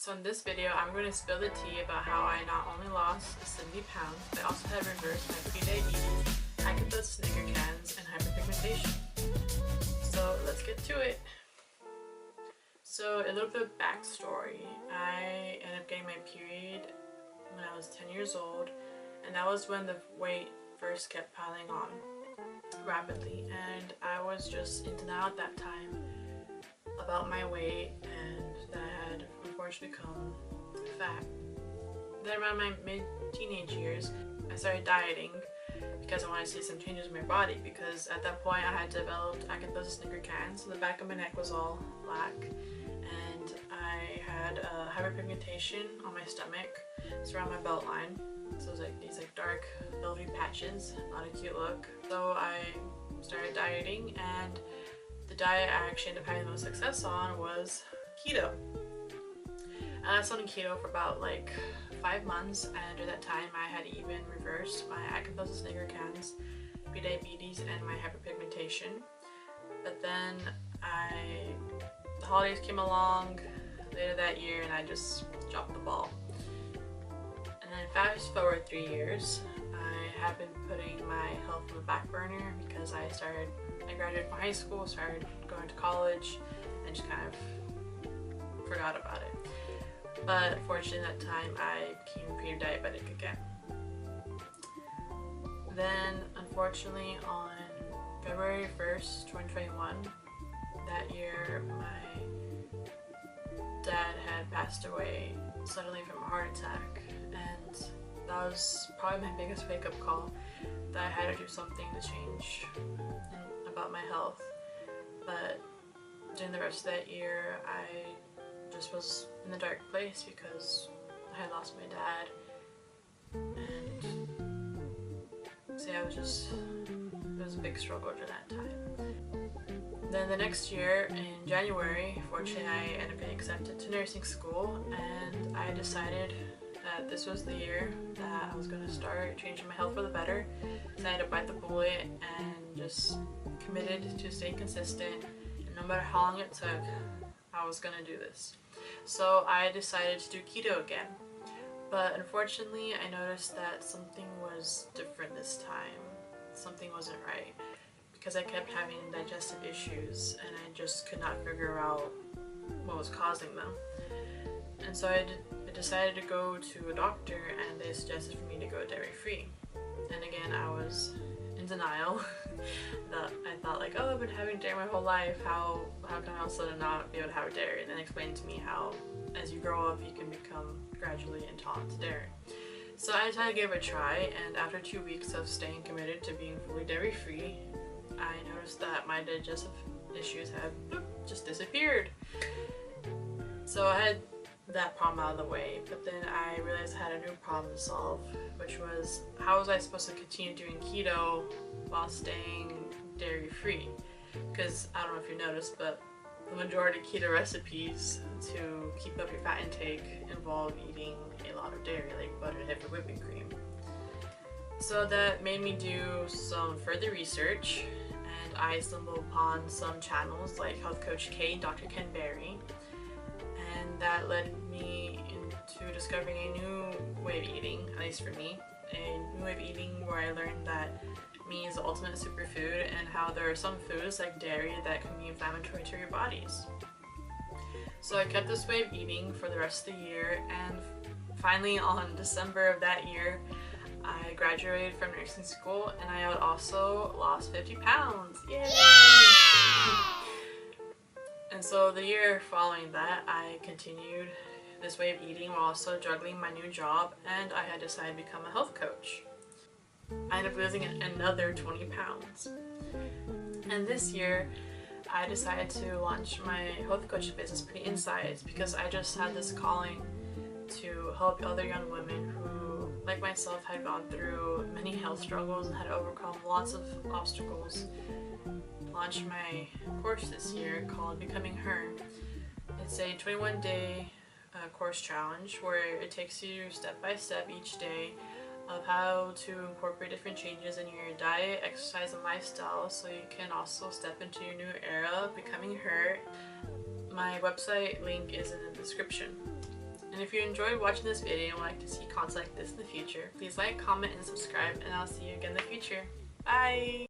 So in this video, I'm going to spill the tea about how I not only lost 70 pounds, but also had reversed my prediabetes, acanthosis nigricans, and hyperpigmentation. So let's get to it. So a little bit of backstory. I ended up getting my period when I was 10 years old, and that was when the weight first kept piling on rapidly, and I was just in denial at that time about my weight and that I had unfortunately become fat. Then around my mid-teenage years, I started dieting because I wanted to see some changes in my body, because at that point I had developed acanthosis nigricans, so the back of my neck was all black, and I had hyperpigmentation on my stomach, it's around my belt line. So it was like these dark velvety patches, not a cute look. So I started dieting, and the diet I actually ended up having the most success on was keto. And I was on keto for about 5 months, and during that time I had even reversed my acanthosis nigricans, prediabetes, and my hyperpigmentation. But then the holidays came along later that year and I just dropped the ball. And then fast forward 3 years, I have been putting my health on the back burner because I graduated from high school, started going to college, and just kind of forgot about it. But fortunately at that time I became pre-diabetic again. Then unfortunately on February 1st, 2021, that year my dad had passed away suddenly from a heart attack, and that was probably my biggest wake-up call, that I had to do something to change about my health. But during the rest of that year I just was in the dark place because I had lost my dad, and so yeah, it was a big struggle during that time. Then the next year, in January, fortunately I ended up getting accepted to nursing school, and I decided that this was the year that I was going to start changing my health for the better. So I had to bite the bullet and just committed to staying consistent, and no matter how long it took, I was going to do this. So I decided to do keto again. But unfortunately I noticed that something was different this time. Something wasn't right, because I kept having digestive issues and I just could not figure out what was causing them. And so I decided to go to a doctor, and they suggested for me to go dairy-free. And again, I was in denial. I thought oh, I've been having dairy my whole life, how can I also not be able to have dairy? And then explained to me how as you grow up you can become gradually intolerant to dairy. So I decided to give it a try, and after 2 weeks of staying committed to being fully dairy-free, I noticed that my digestive issues had just disappeared. So I had that problem out of the way, but then I realized I had a new problem to solve, which was how was I supposed to continue doing keto while staying dairy-free? Because I don't know if you noticed, but the majority of keto recipes to keep up your fat intake involve eating a lot of dairy, like butter, heavy whipping cream. So that made me do some further research, and I stumbled upon some channels like Health Coach K and Dr. Ken Berry, and that led me into discovering a new way of eating, at least for me, a new way of eating where I learned that meat is the ultimate superfood, and how there are some foods like dairy that can be inflammatory to your bodies. So I kept this way of eating for the rest of the year, and finally on December of that year I graduated from nursing school, and I had also lost 50 pounds. Yay! And so the year following that I continued this way of eating while also juggling my new job, and I had decided to become a health coach. I ended up losing another 20 pounds. And this year I decided to launch my health coaching business, Pretty Insights, because I just had this calling to help other young women who, like myself, had gone through many health struggles and had overcome lots of obstacles. Launched my course this year called Becoming Her. It's a 21-day course challenge where it takes you step by step each day of how to incorporate different changes in your diet, exercise, and lifestyle, so you can also step into your new era of becoming her. My website link is in the description. And if you enjoyed watching this video and would like to see content like this in the future, please like, comment, and subscribe, and I'll see you again in the future. Bye!